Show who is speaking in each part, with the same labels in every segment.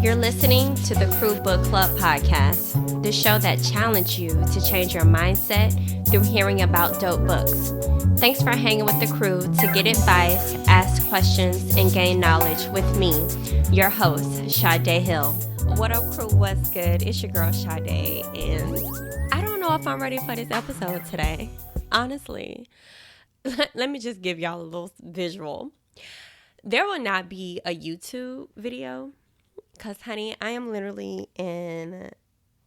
Speaker 1: You're listening to the Crew Book Club podcast, the show that challenges you to change your mindset through hearing about dope books. Thanks for hanging with the crew to get advice, ask questions, and gain knowledge with me, your host, Sade Hill. What up, crew? What's good? It's your girl, Sade, and I don't know if I'm ready for this episode today, honestly. Let me just give y'all a little visual. There will not be a YouTube video because, honey, I am literally in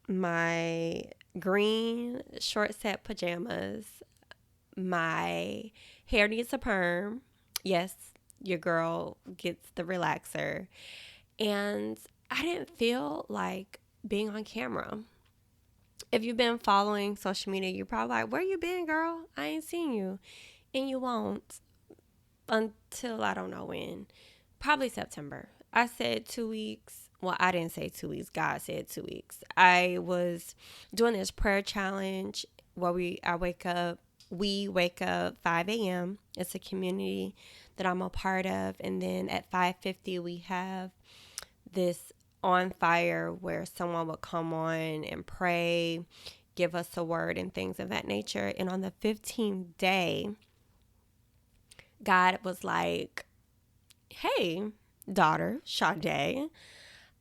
Speaker 1: my green short set pajamas. My hair needs a perm. Yes, your girl gets the relaxer. And I didn't feel like being on camera. If you've been following social media, you're probably like, where you been, girl? I ain't seen you. And you won't until I don't know when. Probably September. I said 2 weeks. Well, I didn't say 2 weeks. God said 2 weeks. I was doing this prayer challenge where we wake up 5 a.m. It's a community that I'm a part of. And then at 5:50, we have this on fire where someone would come on and pray, give us a word and things of that nature. And on the 15th day, God was like, hey, daughter, Sade,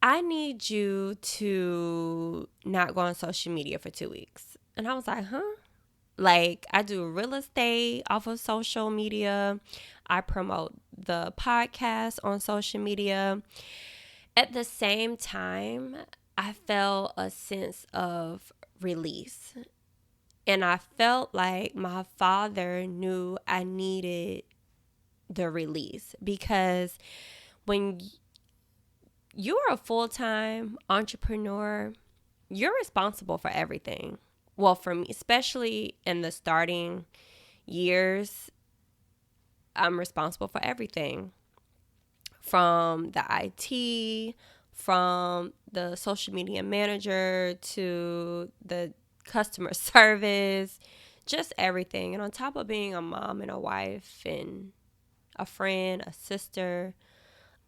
Speaker 1: I need you to not go on social media for 2 weeks. And I was like, huh? Like, I do real estate off of social media. I promote the podcast on social media. At the same time, I felt a sense of release. And I felt like my father knew I needed the release, because when you're a full-time entrepreneur, you're responsible for everything. Well, for me, especially in the starting years, I'm responsible for everything. From the IT, from the social media manager to the customer service, just everything. And on top of being a mom and a wife and a friend, a sister,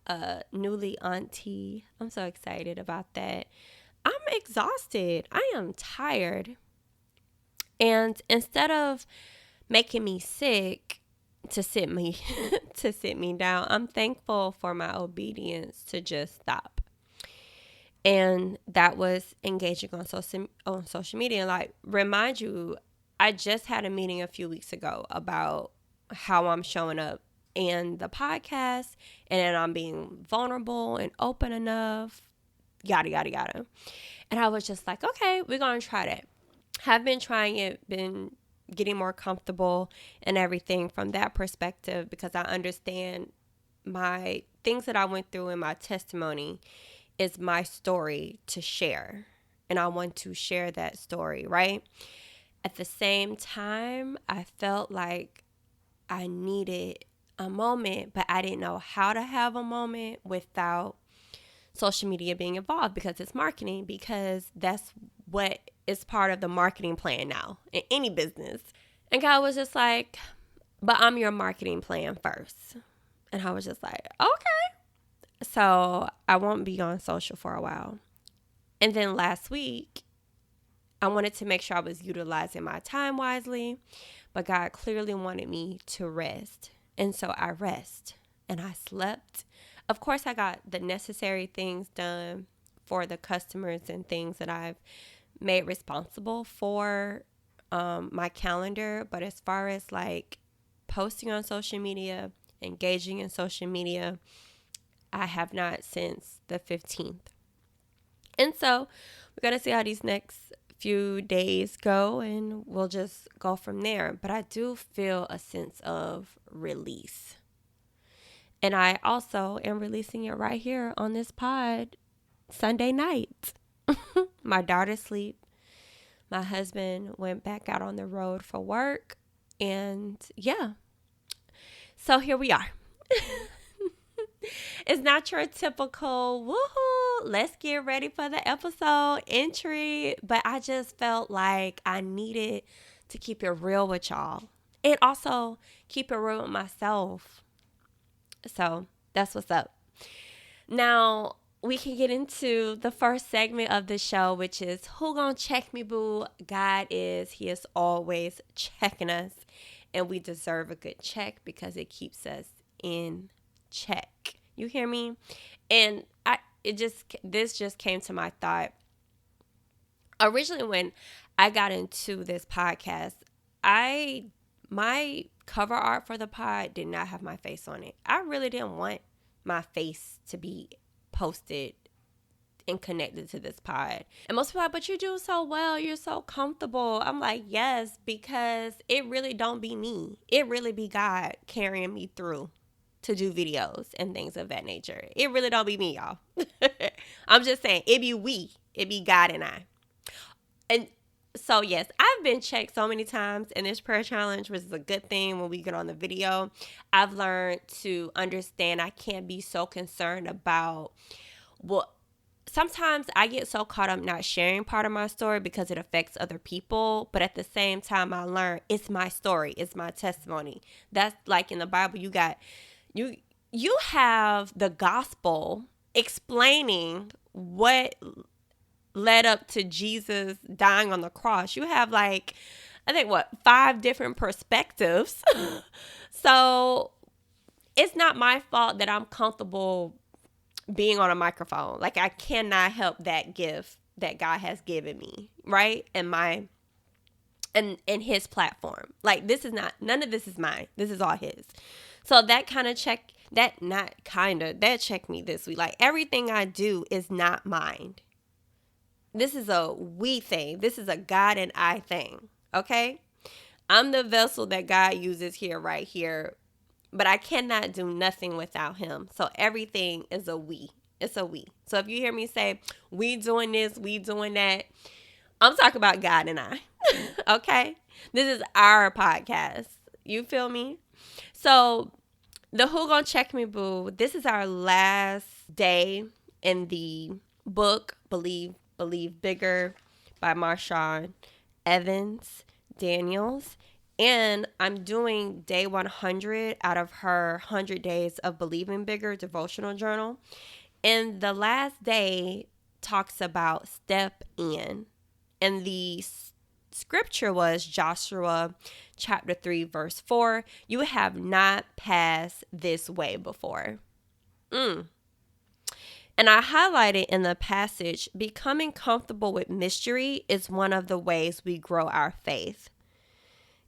Speaker 1: a newly auntie, I'm so excited about that. I'm exhausted. I am tired. And instead of making me sick to sit me down, I'm thankful for my obedience to just stop. And that was engaging on social media. Like, remind you, I just had a meeting a few weeks ago about how I'm showing up in the podcast, and then I'm being vulnerable and open enough, yada, yada, yada. And I was just like, okay, we're going to try that. Have been trying it, been getting more comfortable and everything from that perspective, because I understand my things that I went through in my testimony is my story to share. And I want to share that story, right? At the same time, I felt like I needed a moment, but I didn't know how to have a moment without social media being involved, because it's marketing, because that's what is part of the marketing plan now in any business. And God was just like, but I'm your marketing plan first. And I was just like, okay. So I won't be on social for a while. And then last week, I wanted to make sure I was utilizing my time wisely, but God clearly wanted me to rest. And so I rest and I slept. Of course, I got the necessary things done for the customers and things that I've made responsible for my calendar. But as far as like posting on social media, engaging in social media, I have not since the 15th. And so we're going to see how these next few days go, and we'll just go from there. But I do feel a sense of release. And I also am releasing it right here on this pod Sunday night. My daughter's asleep. My husband went back out on the road for work. And yeah. So here we are. It's not your typical woohoo, let's get ready for the episode entry. But I just felt like I needed to keep it real with y'all. And also keep it real with myself. So that's what's up. Now, we can get into the first segment of the show, which is Who Gon Check Me Boo? He is always checking us, and we deserve a good check because it keeps us in check. You hear me? And this just came to my thought. Originally, when I got into this podcast, my cover art for the pod did not have my face on it. I really didn't want my face to be posted and connected to this pod. And most people are like, but you do so well. You're so comfortable. I'm like, yes, because it really don't be me. It really be God carrying me through to do videos and things of that nature. It really don't be me, y'all. I'm just saying, it be we. It be God and I. And so, yes, I've been checked so many times in this prayer challenge, which is a good thing when we get on the video. I've learned to understand I can't be so concerned about what. Sometimes I get so caught up not sharing part of my story because it affects other people. But at the same time, I learned it's my story. It's my testimony. That's like in the Bible, you have the gospel explaining what led up to Jesus dying on the cross. You have I think 5 different perspectives. So it's not my fault that I'm comfortable being on a microphone. Like, I cannot help that gift that God has given me, right? And his platform. Like, none of this is mine. This is all his. So that checked me this week. Like, everything I do is not mine. This is a we thing. This is a God and I thing. Okay? I'm the vessel that God uses right here. But I cannot do nothing without him. So everything is a we. It's a we. So if you hear me say, we doing this, we doing that, I'm talking about God and I. Okay? This is our podcast. You feel me? So the Who Gon Check Me Boo, this is our last day in the book, Believe Bigger by Marshawn Evans Daniels. And I'm doing day 100 out of her 100 Days of Believing Bigger devotional journal. And the last day talks about step in. And the scripture was Joshua chapter 3, verse 4. You have not passed this way before. And I highlighted in the passage, becoming comfortable with mystery is one of the ways we grow our faith.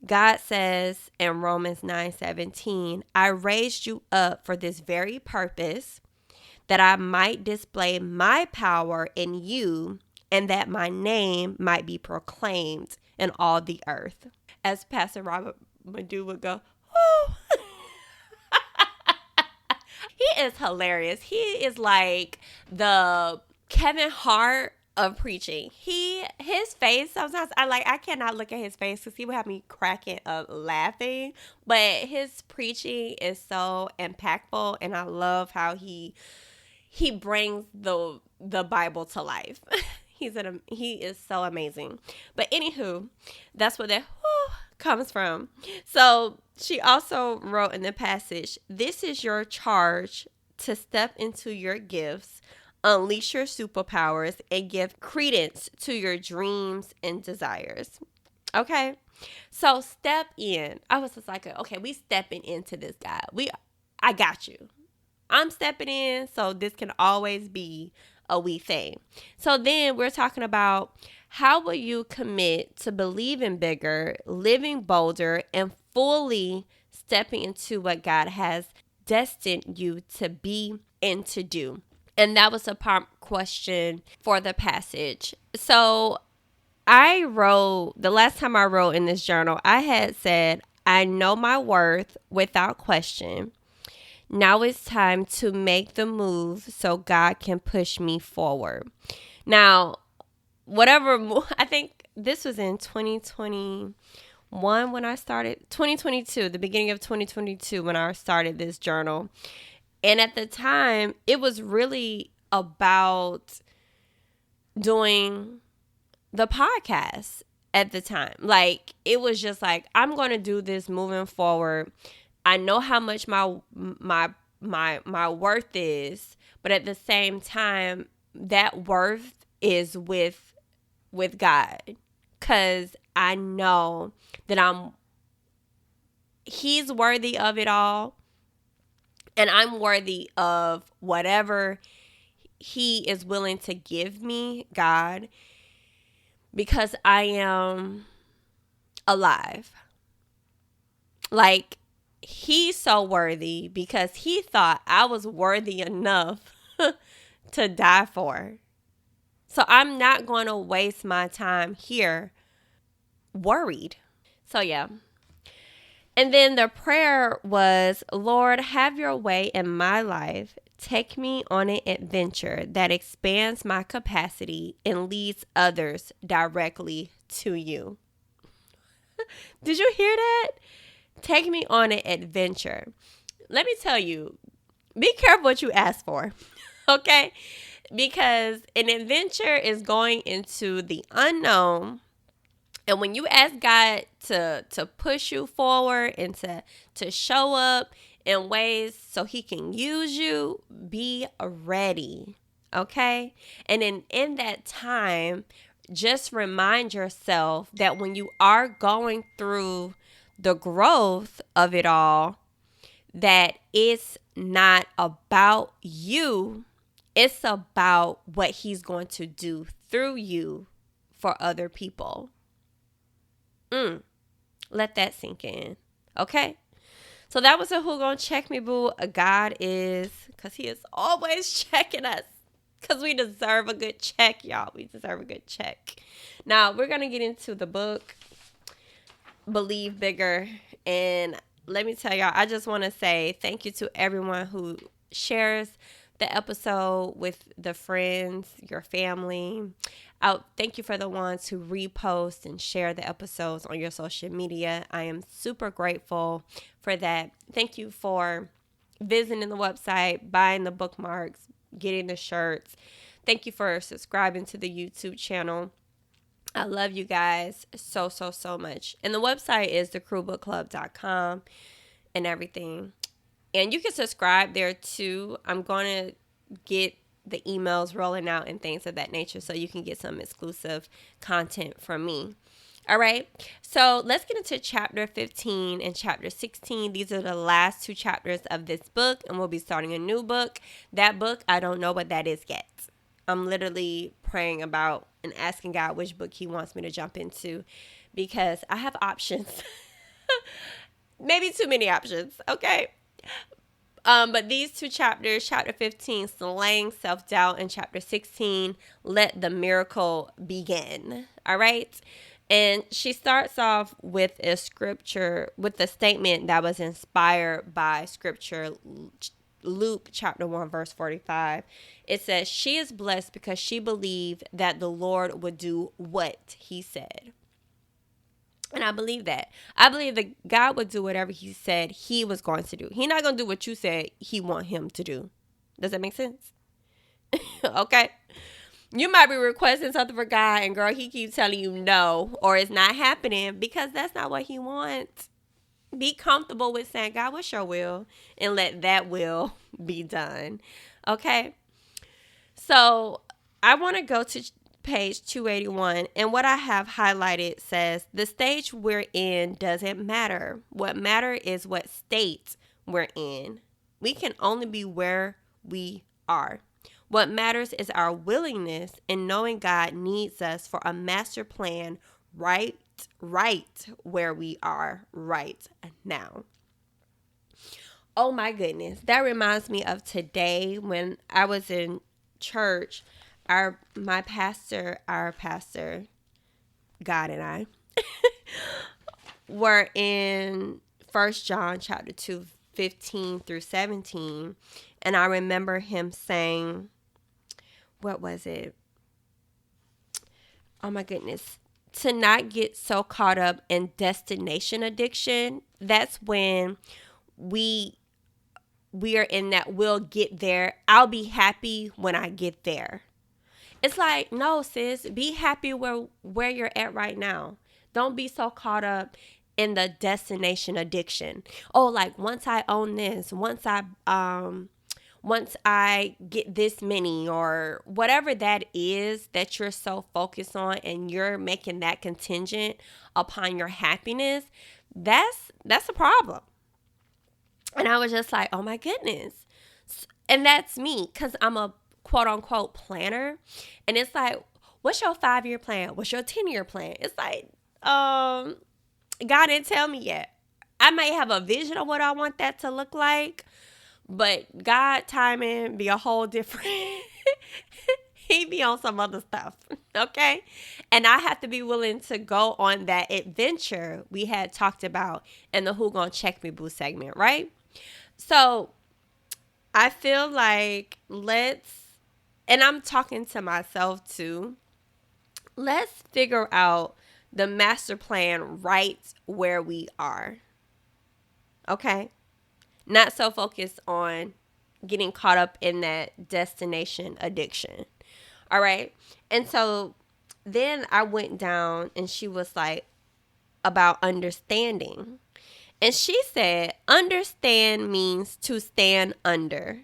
Speaker 1: God says in Romans 9:17, I raised you up for this very purpose, that I might display my power in you and that my name might be proclaimed in all the earth. As Pastor Robert Madu would go, oh. He is hilarious. He is like the Kevin Hart of preaching. His face, sometimes I cannot look at his face because he would have me cracking up laughing. But his preaching is so impactful, and I love how he brings the Bible to life. He is so amazing. But anywho, that's what that comes from. So she also wrote in the passage, this is your charge to step into your gifts, unleash your superpowers, and give credence to your dreams and desires. Okay? So step in. I was just like, okay, we stepping into this, God. I got you. I'm stepping in, so this can always be a we thing. So then we're talking about, how will you commit to believing bigger, living bolder, and fully stepping into what God has destined you to be and to do? And that was a prompt question for the passage. So the last time I wrote in this journal, I had said, I know my worth without question. Now it's time to make the move so God can push me forward. Now, I think this was in 2021 when I started, 2022, the beginning of 2022 when I started this journal. And at the time, it was really about doing the podcast at the time. Like, it was just like, I'm going to do this moving forward. I know how much my worth is, But at the same time, that worth is with God, because I know that He's worthy of it all, and I'm worthy of whatever He is willing to give me, God, because I am alive. Like, He's so worthy because He thought I was worthy enough to die for. So I'm not going to waste my time here worried. So yeah. And then the prayer was, Lord, have your way in my life. Take me on an adventure that expands my capacity and leads others directly to you. Did you hear that? Take me on an adventure. Let me tell you, be careful what you ask for, okay? Because an adventure is going into the unknown. And when you ask God to push you forward and to show up in ways so He can use you, be ready, okay? And in that time, just remind yourself that when you are going through the growth of it all, that it's not about you. It's about what He's going to do through you for other people. Let that sink in. Okay? So that was a Who Gon Check Me Boo. God is, because He is always checking us. Because we deserve a good check, y'all. We deserve a good check. Now, we're going to get into the book, Believe Bigger. And let me tell y'all, I just want to say thank you to everyone who shares the episode with the friends, your family. Thank you for the ones who repost and share the episodes on your social media. I am super grateful for that. Thank you for visiting the website, buying the bookmarks, getting the shirts. Thank you for subscribing to the YouTube channel. I love you guys so, so, so much. And the website is thecrewbookclub.com and everything. And you can subscribe there too. I'm going to get the emails rolling out and things of that nature so you can get some exclusive content from me. All right. So let's get into chapter 15 and chapter 16. These are the last two chapters of this book, and we'll be starting a new book. That book, I don't know what that is yet. I'm literally praying about and asking God which book He wants me to jump into, because I have options. Maybe too many options. Okay. But these two chapters, chapter 15, slaying self-doubt, and chapter 16, let the miracle begin. All right. And she starts off with a scripture, with a statement that was inspired by scripture, Luke chapter 1, verse 45. It says, she is blessed because she believed that the Lord would do what He said. And I believe that. I believe that God would do whatever He said He was going to do. He's not going to do what you said He want Him to do. Does that make sense? Okay. You might be requesting something for God, and girl, He keeps telling you no, or it's not happening, because that's not what He wants. Be comfortable with saying, God, what's your will? And let that will be done. Okay. So I want to go to page 281, and what I have highlighted says, the stage we're in doesn't matter. What matters is what state we're in. We can only be where we are. What matters is our willingness in knowing God needs us for a master plan right where we are right now. Oh my goodness. That reminds me of today when I was in church. Our pastor, God and I, were in 1 John chapter 2, 15 through 17. And I remember him saying, what was it? Oh my goodness. To not get so caught up in destination addiction. That's when we are in that we'll get there. I'll be happy when I get there. It's like, no, sis, be happy where you're at right now. Don't be so caught up in the destination addiction. Oh, like once I own this, once once I get this many, or whatever that is that you're so focused on, and you're making that contingent upon your happiness, that's a problem. And I was just like, oh my goodness. And that's me, because I'm a quote unquote planner. And it's like, what's your 5-year plan? What's your 10-year plan? It's like, God didn't tell me yet. I might have a vision of what I want that to look like, but God timing be a whole different. He be on some other stuff, okay? And I have to be willing to go on that adventure we had talked about in the Who Gon Check Me Boo segment, right? So I feel like and I'm talking to myself too, let's figure out the master plan right where we are, okay? Not so focused on getting caught up in that destination addiction. All right. And so then I went down, and she was like, about understanding. And she said, understand means to stand under.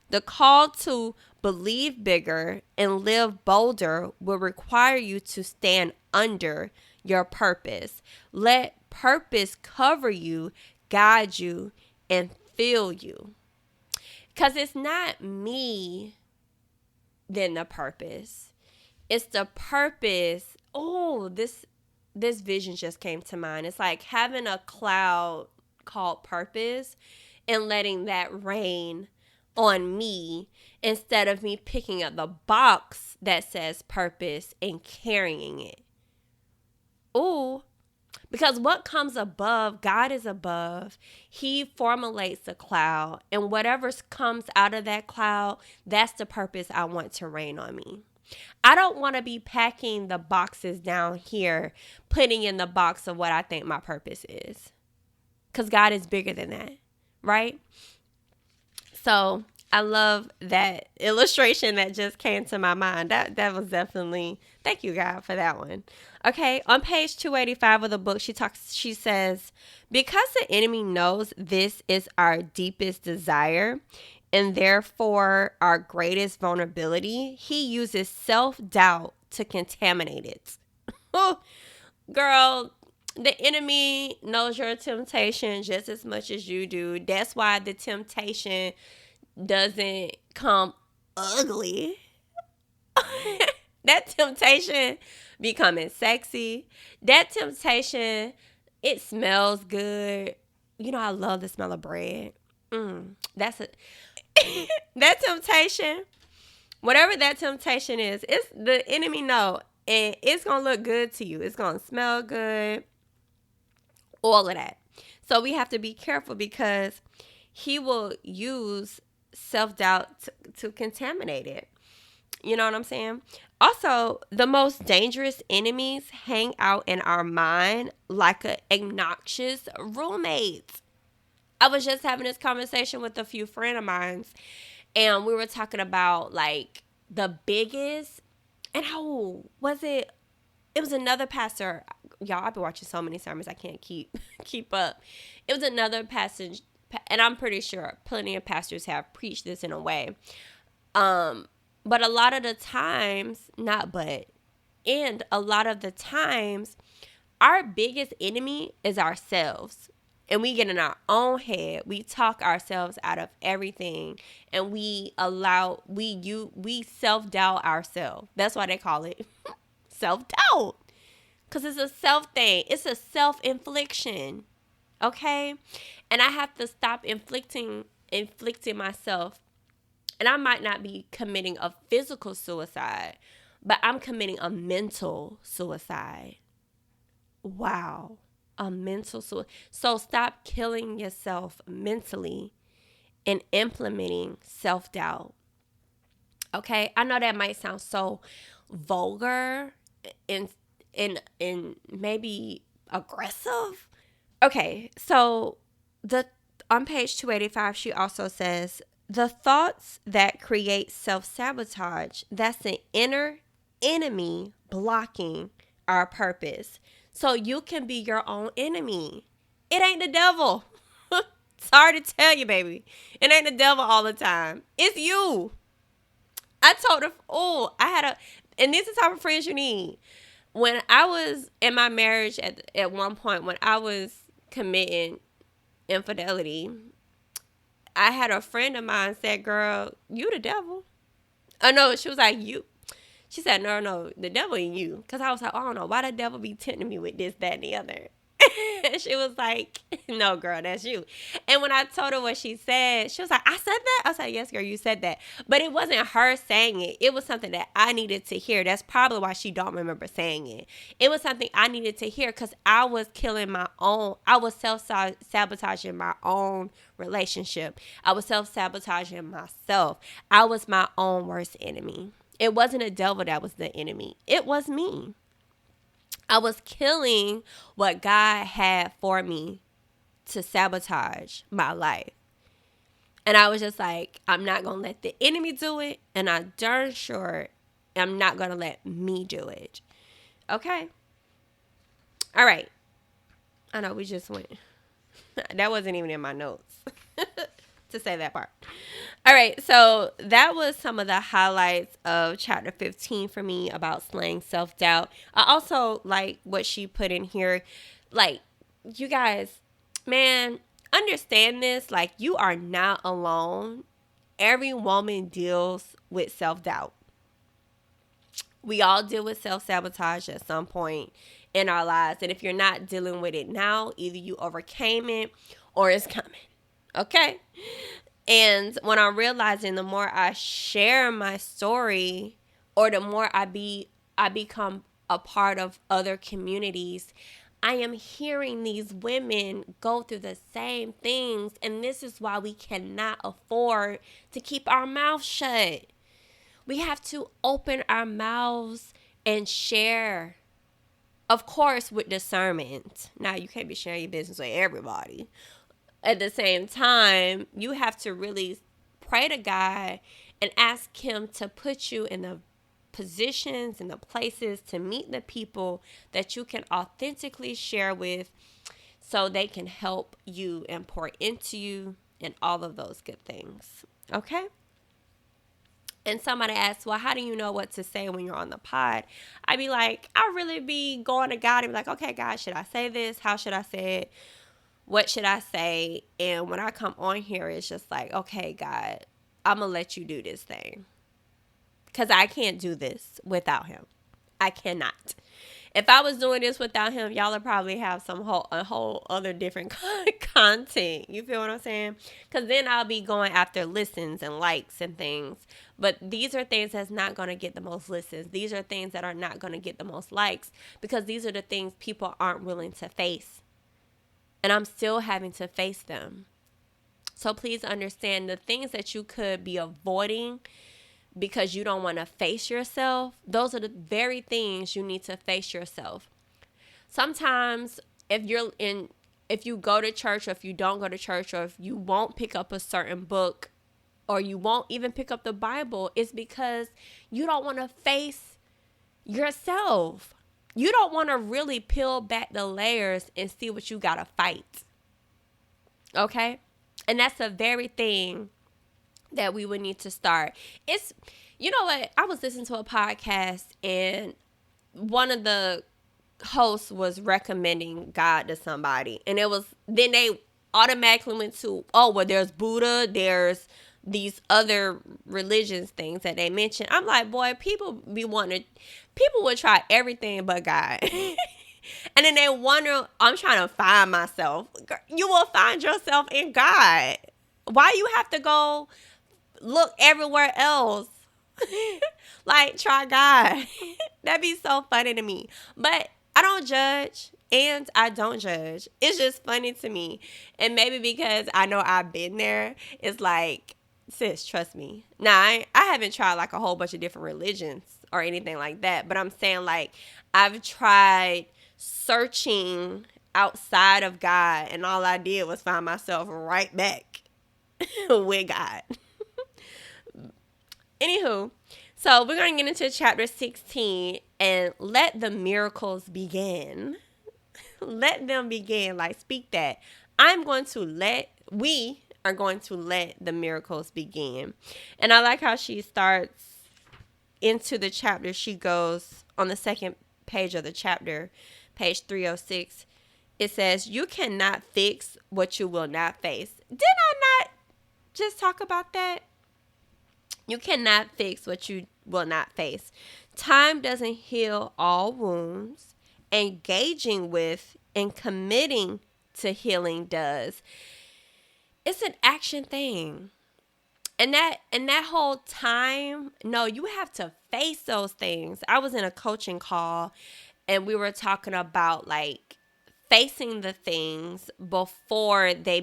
Speaker 1: The call to believe bigger and live bolder will require you to stand under your purpose. Let purpose cover you, guide you, and fill you. Because it's not me then the purpose. It's the purpose. Oh, this vision just came to mind. It's like having a cloud called purpose and letting that rain on me, instead of me picking up the box that says purpose and carrying it. Oh, because what comes above, God is above. He formulates the cloud, and whatever comes out of that cloud, that's the purpose I want to rain on me. I don't want to be packing the boxes down here, putting in the box of what I think my purpose is. Because God is bigger than that, right? So I love that illustration that just came to my mind. That was definitely, thank you, God, for that one. Okay, on page 285 of the book, she says, because the enemy knows this is our deepest desire and therefore our greatest vulnerability, he uses self-doubt to contaminate it. Oh, girl, the enemy knows your temptation just as much as you do. That's why the temptation doesn't come ugly. That temptation becoming sexy. That temptation, it smells good. You know, I love the smell of bread. That's it. That temptation, whatever that temptation is, it's the enemy know, and it's gonna look good to you. It's gonna smell good. All of that. So we have to be careful, because he will use self-doubt to contaminate it. You know what I'm saying? Also, the most dangerous enemies hang out in our mind like an obnoxious roommate. I was just having this conversation with a few friends of mine, and we were talking about like the biggest, and how was it? It was another pastor. Y'all, I've been watching so many sermons, I can't keep up. It was another passage, and I'm pretty sure plenty of pastors have preached this in a way. But a lot of the times, and a lot of the times, our biggest enemy is ourselves. And we get in our own head. We talk ourselves out of everything. And we self-doubt ourselves. That's why they call it self-doubt. Because it's a self thing. It's a self-infliction. Okay? And I have to stop inflicting myself. And I might not be committing a physical suicide, but I'm committing a mental suicide. Wow. A mental suicide. So stop killing yourself mentally and implementing self-doubt. Okay? I know that might sound so vulgar and maybe aggressive. Okay, so on page 285, she also says, the thoughts that create self-sabotage, that's an inner enemy blocking our purpose. So you can be your own enemy. It ain't the devil. Sorry to tell you, baby. It ain't the devil all the time. It's you. I told her, and these are the type of friends you need. When I was in my marriage at one point, when I was committing infidelity, I had a friend of mine said, girl, you the devil. Oh, no, she was like, you. She said, no, the devil in you. Because I was like, I don't know, why the devil be tempting me with this, that, and the other? She was like, no, girl, that's you. And when I told her what she said, she was like, I said that? I was like, yes, girl, you said that. But it wasn't her saying it. It was something that I needed to hear. That's probably why she don't remember saying it. It was something I needed to hear because I was I was self-sabotaging my own relationship. I was self-sabotaging myself. I was my own worst enemy. It wasn't a devil that was the enemy. It was me. I was killing what God had for me to sabotage my life. And I was just like, I'm not going to let the enemy do it. And I'm darn sure I'm not going to let me do it. Okay? All right. I know we just went. That wasn't even in my notes to say that part. All right, so that was some of the highlights of chapter 15 for me about slaying self-doubt. I also like what she put in here. Like, you guys, man, understand this. Like, you are not alone. Every woman deals with self-doubt. We all deal with self-sabotage at some point in our lives. And if you're not dealing with it now, either you overcame it or it's coming. Okay? And when I'm realizing the more I share my story or the more I become a part of other communities, I am hearing these women go through the same things. And this is why we cannot afford to keep our mouth shut. We have to open our mouths and share. Of course, with discernment. Now, you can't be sharing your business with everybody. At the same time, you have to really pray to God and ask him to put you in the positions and the places to meet the people that you can authentically share with so they can help you and pour into you and all of those good things. Okay? And somebody asks, well, how do you know what to say when you're on the pod? I'd be like, I really be going to God and be like, okay, God, should I say this? How should I say it? What should I say? And when I come on here, it's just like, okay, God, I'm going to let you do this thing. Because I can't do this without him. I cannot. If I was doing this without him, y'all would probably have a whole other different content. You feel what I'm saying? Because then I'll be going after listens and likes and things. But these are things that's not going to get the most listens. These are things that are not going to get the most likes. Because these are the things people aren't willing to face. And I'm still having to face them. So please understand the things that you could be avoiding because you don't want to face yourself. Those are the very things you need to face yourself. Sometimes if you go to church or if you don't go to church or if you won't pick up a certain book or you won't even pick up the Bible, it's because you don't want to face yourself. You don't want to really peel back the layers and see what you got to fight. Okay? And that's the very thing that we would need to start. It's, you know what? I was listening to a podcast and one of the hosts was recommending God to somebody. And then they automatically went to, oh, well, there's Buddha, there's these other religions things that they mentioned. I'm like, boy, people would try everything but God. And then they wonder, I'm trying to find myself. You will find yourself in God. Why you have to go look everywhere else? Like, try God. That'd be so funny to me. But I don't judge. And I don't judge. It's just funny to me. And maybe because I know I've been there, it's like, sis, trust me. Now, I haven't tried like a whole bunch of different religions or anything like that. But I'm saying like I've tried searching outside of God. And all I did was find myself right back with God. Anywho, so we're going to get into chapter 16 and let the miracles begin. Let them begin. Like, speak that. I'm going to let we are going to let the miracles begin. And I like how she starts into the chapter. She goes on the second page of the chapter, page 306. It says, you cannot fix what you will not face. Did I not just talk about that? You cannot fix what you will not face. Time doesn't heal all wounds. Engaging with and committing to healing does. It's an action thing. And that whole time, no, you have to face those things. I was in a coaching call and we were talking about like facing the things before they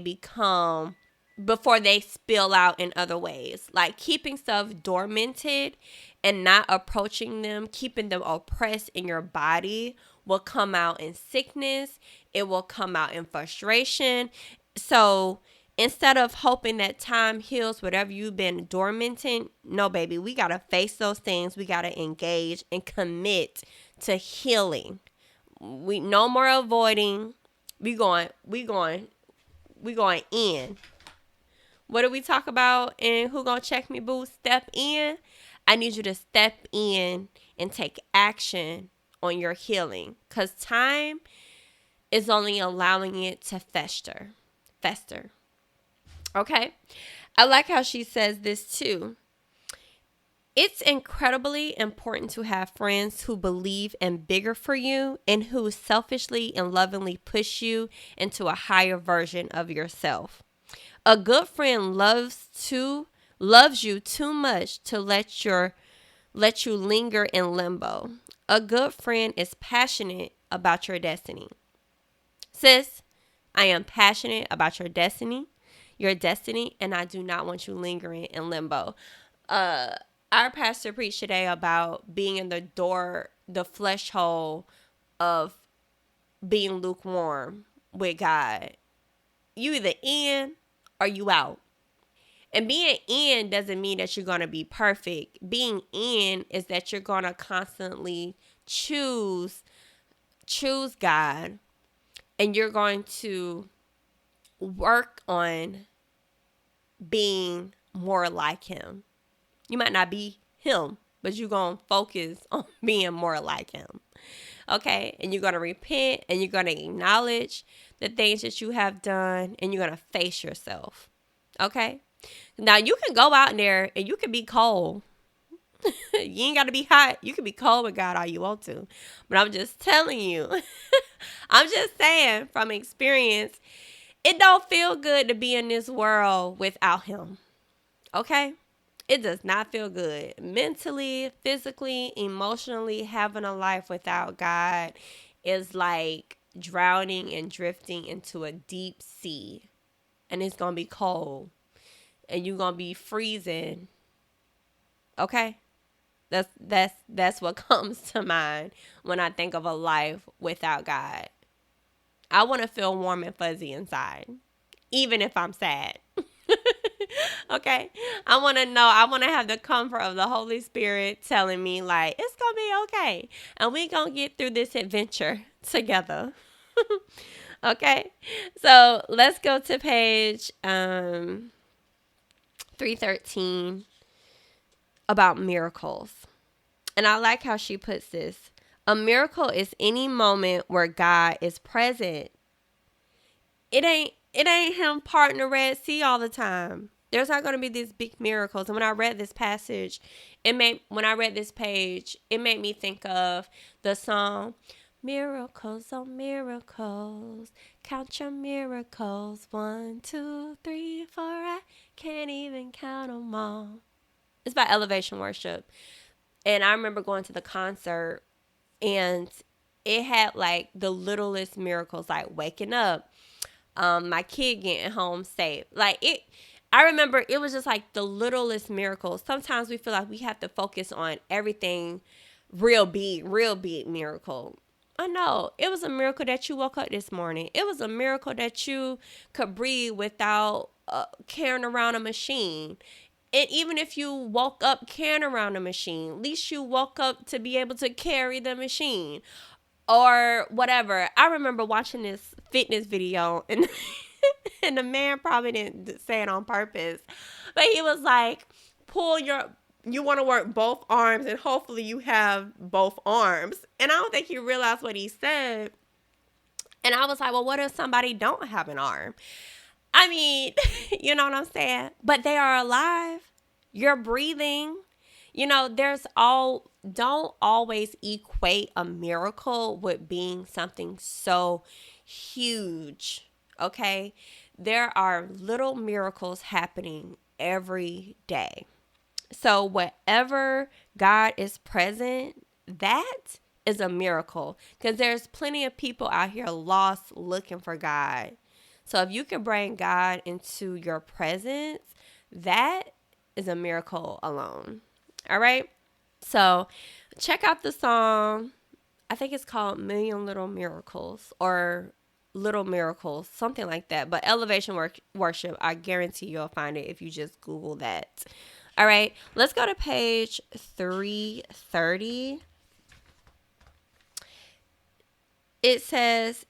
Speaker 1: spill out in other ways. Like keeping stuff dormanted and not approaching them, keeping them oppressed in your body will come out in sickness. It will come out in frustration. So instead of hoping that time heals whatever you've been dormanting, no, baby, we got to face those things. We got to engage and commit to healing. We no more avoiding. We going in. What do we talk about in Who Gon Check Me Boo? Step in. I need you to step in and take action on your healing, because time is only allowing it to fester. Okay? I like how she says this too. It's incredibly important to have friends who believe in bigger for you and who selfishly and lovingly push you into a higher version of yourself. A good friend loves you too much to let you linger in limbo. A good friend is passionate about your destiny. Sis, I am passionate about your destiny, and I do not want you lingering in limbo. Our pastor preached today about being in the flesh hole of being lukewarm with God. You either in or you out. And being in doesn't mean that you're going to be perfect. Being in is that you're going to constantly choose God, and you're going to work on being more like him. You might not be him, but you're going to focus on being more like him. Okay? And you're going to repent, and you're going to acknowledge the things that you have done, and you're going to face yourself. Okay? Now, you can go out there and you can be cold. You ain't got to be hot. You can be cold with God all you want to. But I'm just telling you, I'm just saying from experience, it don't feel good to be in this world without him. Okay? It does not feel good. Mentally, physically, emotionally, having a life without God is like drowning and drifting into a deep sea. And it's going to be cold. And you're going to be freezing. Okay? That's what comes to mind when I think of a life without God. I want to feel warm and fuzzy inside, even if I'm sad. Okay? I want to have the comfort of the Holy Spirit telling me like, it's going to be okay. And we're going to get through this adventure together. Okay? So let's go to page 313 about miracles. And I like how she puts this. A miracle is any moment where God is present. It ain't him parting the Red Sea all the time. There's not going to be these big miracles. And when I read this passage, it made me think of the song, miracles on miracles, count your miracles, 1, 2, 3, 4, I can't even count them all. It's by Elevation Worship. And I remember going to the concert, and it had like the littlest miracles, like waking up, my kid getting home safe. I remember it was just like the littlest miracles. Sometimes we feel like we have to focus on everything real big miracle. I know. It was a miracle that you woke up this morning. It was a miracle that you could breathe without carrying around a machine. And even if you woke up carrying around a machine, at least you woke up to be able to carry the machine or whatever. I remember watching this fitness video, and And the man probably didn't say it on purpose. But he was like, you want to work both arms and hopefully you have both arms. And I don't think he realized what he said. And I was like, well, what if somebody don't have an arm? I mean, you know what I'm saying? But they are alive. You're breathing. Don't always equate a miracle with being something so huge. Okay? There are little miracles happening every day. So wherever God is present, that is a miracle. Because there's plenty of people out here lost looking for God. So if you can bring God into your presence, that is a miracle alone. All right? So check out the song. I think it's called Million Little Miracles or Little Miracles, something like that. But Elevation Worship, I guarantee you'll find it if you just Google that. All right, let's go to page 330. It says,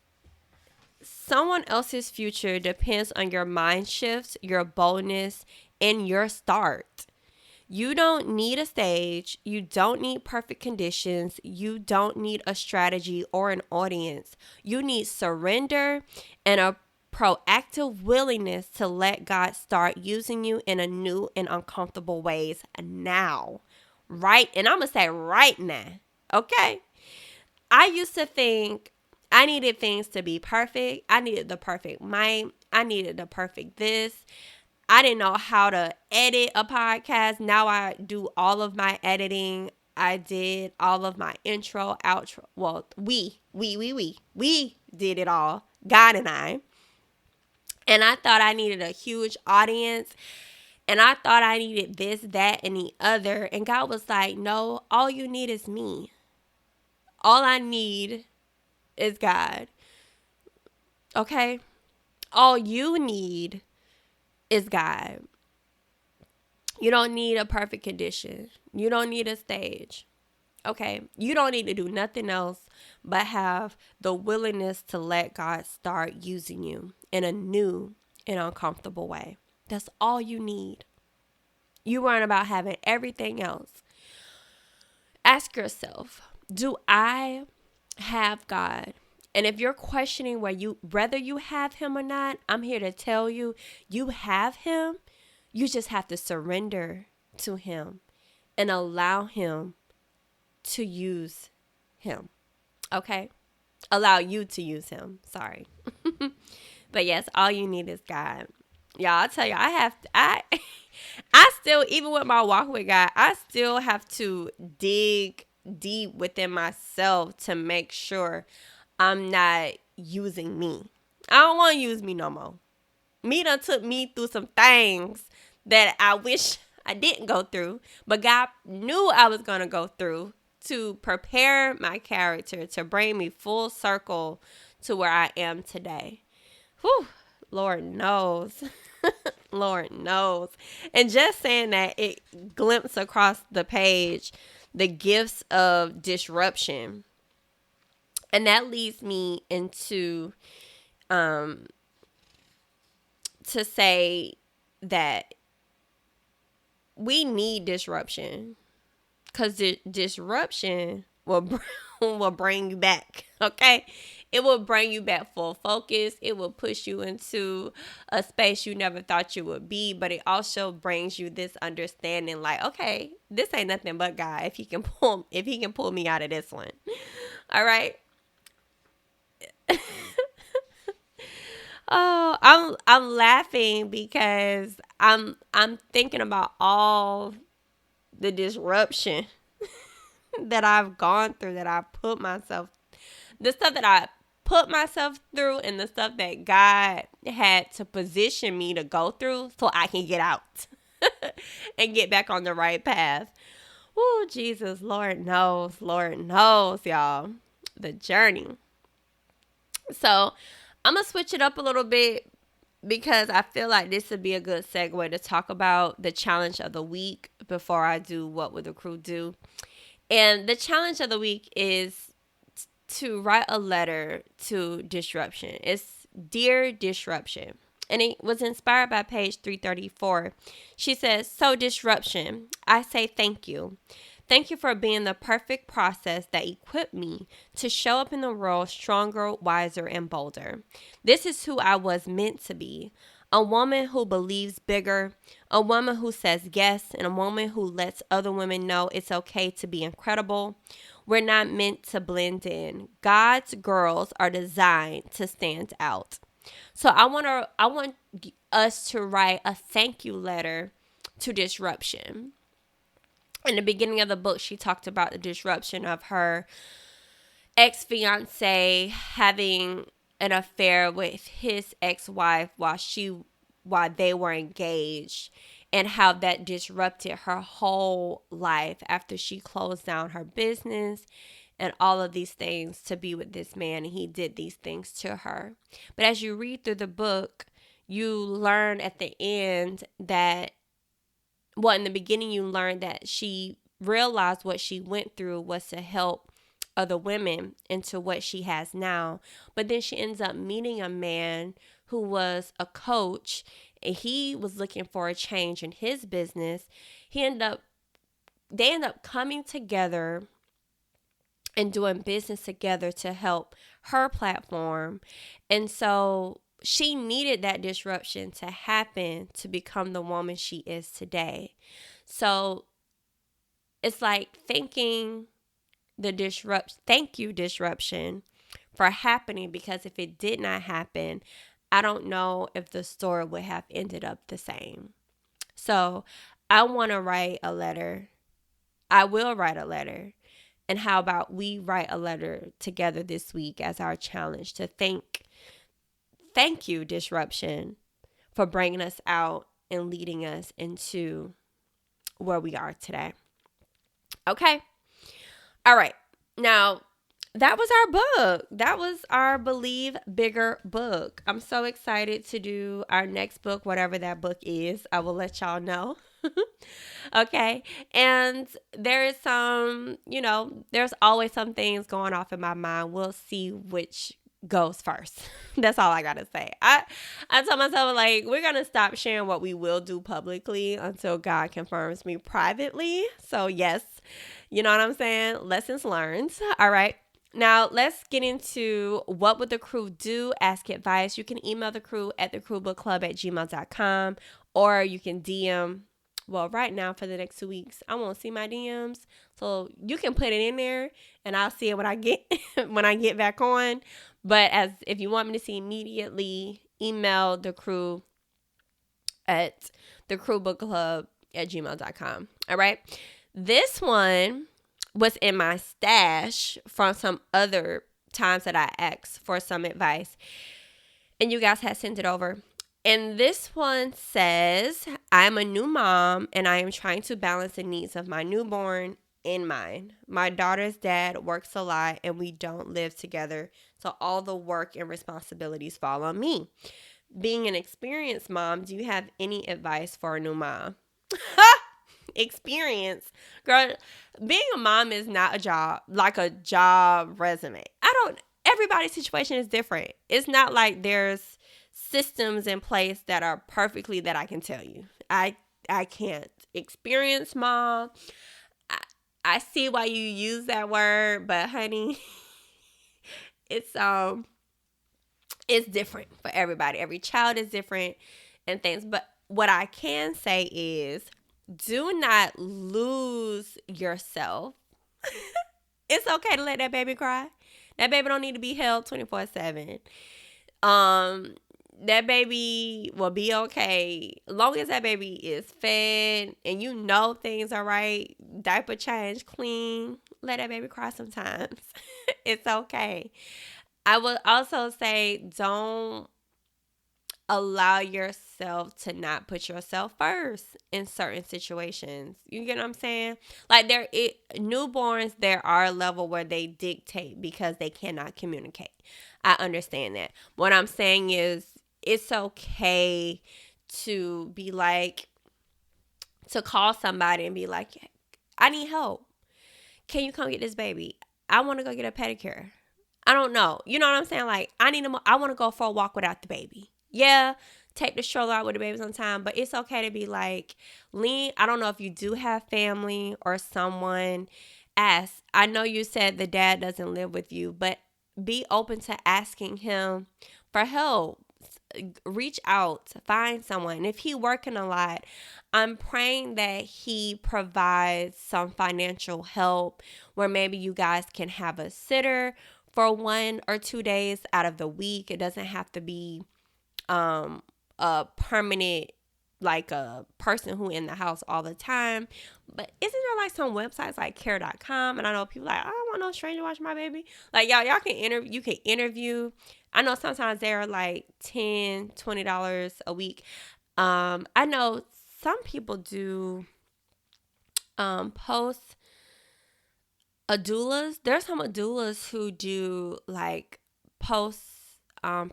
Speaker 1: someone else's future depends on your mind shifts, your boldness, and your start. You don't need a stage. You don't need perfect conditions. You don't need a strategy or an audience. You need surrender and a proactive willingness to let God start using you in a new and uncomfortable ways now. Right? And I'm going to say right now. Okay? I used to think I needed things to be perfect. I needed the perfect mic. I needed the perfect this. I didn't know how to edit a podcast. Now I do all of my editing. I did all of my intro, outro. Well, we did it all. God and I. And I thought I needed a huge audience. And I thought I needed this, that, and the other. And God was like, no, all you need is me. All I need is God. Okay? All you need is God. You don't need a perfect condition. You don't need a stage. Okay? You don't need to do nothing else but have the willingness to let God start using you in a new and uncomfortable way. That's all you need. You weren't about having everything else. Ask yourself, do I have God? And if you're questioning whether you have him or not, I'm here to tell you, you have him. You just have to surrender to him and allow him to use him. Okay? Allow you to use him. Sorry. But yes, all you need is God. Y'all, I'll tell you, I still, even with my walk with God, I still have to dig deep within myself to make sure I'm not using me. I don't want to use me no more. Me done took me through some things that I wish I didn't go through, but God knew I was going to go through to prepare my character, to bring me full circle to where I am today. Whew, Lord knows. Lord knows. And just saying that, it glimpses across the page the gifts of disruption. And that leads me into to say that we need disruption, because disruption will bring you back. Okay, it will bring you back full focus. It will push you into a space you never thought you would be, but it also brings you this understanding, like, okay, this ain't nothing but God. If he can pull me out of this one, all right. Oh, I'm laughing because I'm thinking about all the disruption that I've gone through, the stuff that I put myself through, and the stuff that God had to position me to go through so I can get out and get back on the right path. Oh, Jesus, Lord knows, y'all, the journey. So I'm going to switch it up a little bit because I feel like this would be a good segue to talk about the challenge of the week before I do What Would the Crew Do. And the challenge of the week is to write a letter to disruption. It's Dear Disruption. And it was inspired by page 334. She says, so disruption, I say thank you. Thank you for being the perfect process that equipped me to show up in the world stronger, wiser, and bolder. This is who I was meant to be. A woman who believes bigger, a woman who says yes, and a woman who lets other women know it's okay to be incredible. We're not meant to blend in. God's girls are designed to stand out. So I want us to write a thank you letter to disruption. In the beginning of the book, she talked about the disruption of her ex-fiance having an affair with his ex-wife while they were engaged, and how that disrupted her whole life after she closed down her business and all of these things to be with this man, and he did these things to her. But as you read through the book, you learn at the end that, well, in the beginning, you learned that she realized what she went through was to help other women into what she has now. But then she ends up meeting a man who was a coach, and he was looking for a change in his business. They end up coming together and doing business together to help her platform. And so she needed that disruption to happen to become the woman she is today. So it's like thank you disruption for happening, because if it did not happen, I don't know if the story would have ended up the same. So I want to write a letter. I will write a letter. And how about we write a letter together this week as our challenge to thank you, disruption, for bringing us out and leading us into where we are today. Okay. All right. Now, that was our book. That was our Believe Bigger book. I'm so excited to do our next book, whatever that book is. I will let y'all know. Okay. And there is there's always some things going off in my mind. We'll see which goes first. That's all I gotta say. I told myself, like, we're gonna stop sharing what we will do publicly until God confirms me privately. So yes, you know what I'm saying? Lessons learned. All right. Now, let's get into what would the crew do? Ask advice. You can email the crew at thecrewbookclub@gmail.com, or you can DM. Well, right now for the next 2 weeks, I won't see my DMs. So you can put it in there and I'll see it when I get back on. But if you want me to see immediately, email the crew at thecrewbookclub@gmail.com. All right. This one was in my stash from some other times that I asked for some advice, and you guys had sent it over. And this one says, I'm a new mom and I am trying to balance the needs of my newborn and mine. My daughter's dad works a lot and we don't live together, so all the work and responsibilities fall on me. Being an experienced mom, do you have any advice for a new mom? Experience. Girl, being a mom is not a job resume. Everybody's situation is different. It's not like there's systems in place that are perfectly that I can tell you. I can't. Experienced mom. I see why you use that word, but honey, it's different for everybody. Every child is different and things. But what I can say is, do not lose yourself. It's okay to let that baby cry. That baby don't need to be held 24/7. That baby will be okay as long as that baby is fed and you know things are right, diaper change, clean. Let that baby cry sometimes. It's okay. I would also say, don't allow yourself to not put yourself first in certain situations. You get what I'm saying? Like newborns, there are a level where they dictate because they cannot communicate. I understand that. What I'm saying is, it's okay to be like, to call somebody and be like, I need help. Can you come get this baby? I want to go get a pedicure. I don't know. You know what I'm saying? Like, I want to go for a walk without the baby. Yeah, take the stroller out with the babies on time. But it's okay to be like, I don't know if you do have family or someone. Ask. I know you said the dad doesn't live with you, but be open to asking him for help. Reach out, find someone. If he working a lot, I'm praying that he provides some financial help where maybe you guys can have a sitter for 1 or 2 days out of the week. It doesn't have to be a permanent, like a person who in the house all the time. But isn't there like some websites like care.com? And I know people like, I don't want no stranger to watch my baby. Like y'all can you can interview. I know sometimes they're like $10, $20 a week. I know some people do post doulas. There's some doulas who do like post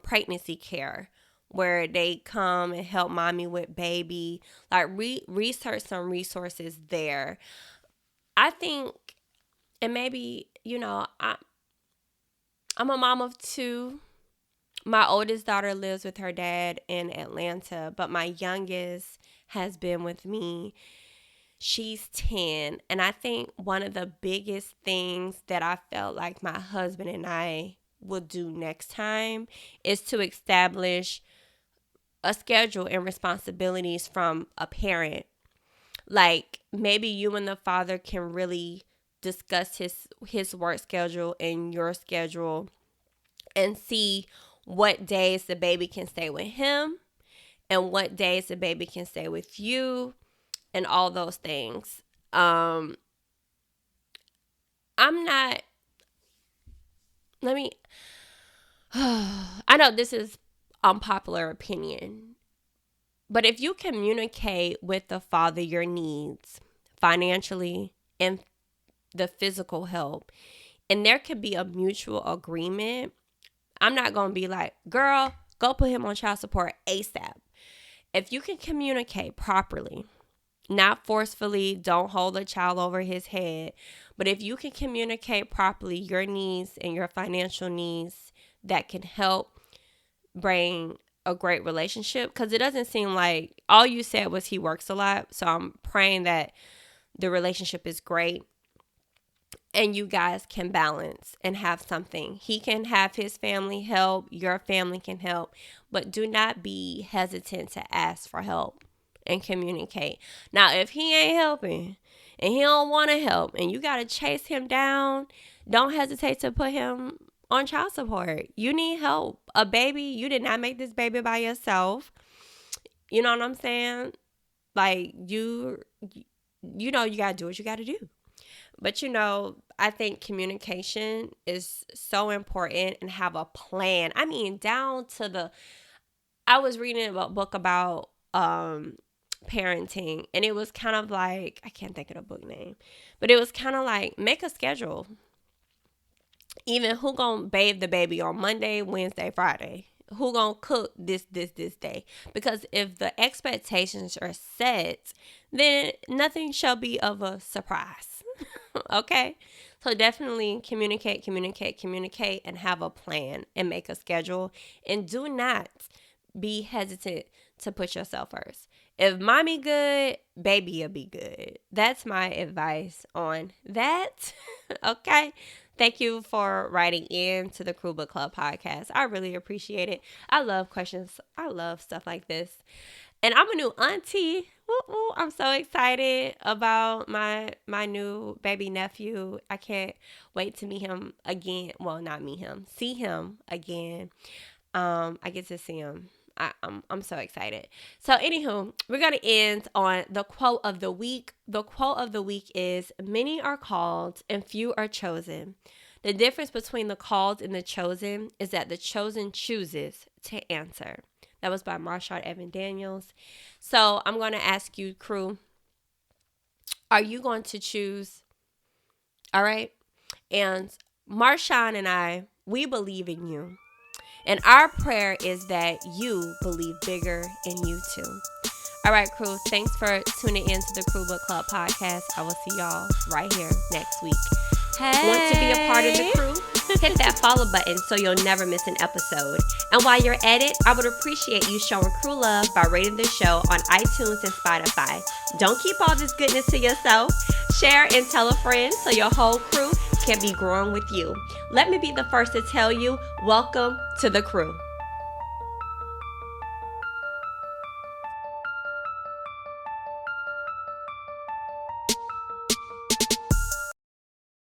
Speaker 1: pregnancy care, where they come and help mommy with baby. Like research some resources there. I think, and maybe, I'm a mom of 2. My oldest daughter lives with her dad in Atlanta, but my youngest has been with me. She's 10. And I think one of the biggest things that I felt like my husband and I will do next time is to establish a schedule and responsibilities from a parent. Like maybe you and the father can really discuss his work schedule and your schedule and see what days the baby can stay with him and what days the baby can stay with you and all those things. I know this is unpopular opinion, but if you communicate with the father your needs financially and the physical help, and there could be a mutual agreement, I'm not going to be like, girl, go put him on child support ASAP. If you can communicate properly, not forcefully, don't hold a child over his head, but if you can communicate properly your needs and your financial needs, that can help bring a great relationship. Because it doesn't seem like all you said was he works a lot. So I'm praying that the relationship is great and you guys can balance and have something. He can have his family help, your family can help, but do not be hesitant to ask for help and communicate. Now, if he ain't helping and he don't want to help and you got to chase him down, don't hesitate to put him on child support. You need help. A baby, you did not make this baby by yourself. You know what I'm saying? Like, you got to do what you got to do. But, I think communication is so important, and have a plan. I mean, down to I was reading a book about parenting, and it was kind of like, I can't think of the book name, but it was kind of like, make a schedule. Even who gonna bathe the baby on Monday, Wednesday, Friday? Who gonna cook this day? Because if the expectations are set, then nothing shall be of a surprise. Okay? So definitely communicate, and have a plan and make a schedule. And do not be hesitant to put yourself first. If mommy good, baby will be good. That's my advice on that. Okay? Thank you for writing in to the Crew Book Club podcast. I really appreciate it. I love questions. I love stuff like this. And I'm a new auntie. Woo-woo. I'm so excited about my new baby nephew. I can't wait to meet him again. Well, not meet him. See him again. I get to see him. I'm so excited. So anywho, we're going to end on the quote of the week. The quote of the week is, many are called and few are chosen. The difference between the called and the chosen is that the chosen chooses to answer. That was by Marshawn Evan Daniels. So I'm going to ask you, crew, are you going to choose? All right. And Marshawn and I, we believe in you. And our prayer is that you believe bigger in you too. All right, crew. Thanks for tuning in to the Crew Book Club podcast. I will see y'all right here next week.
Speaker 2: Hey.
Speaker 1: Want to be a part of the crew? Hit that follow button so you'll never miss an episode. And while you're at it, I would appreciate you showing crew love by rating the show on iTunes and Spotify. Don't keep all this goodness to yourself. Share and tell a friend so your whole crew can be growing with you. Let me be the first to tell you, welcome to the crew.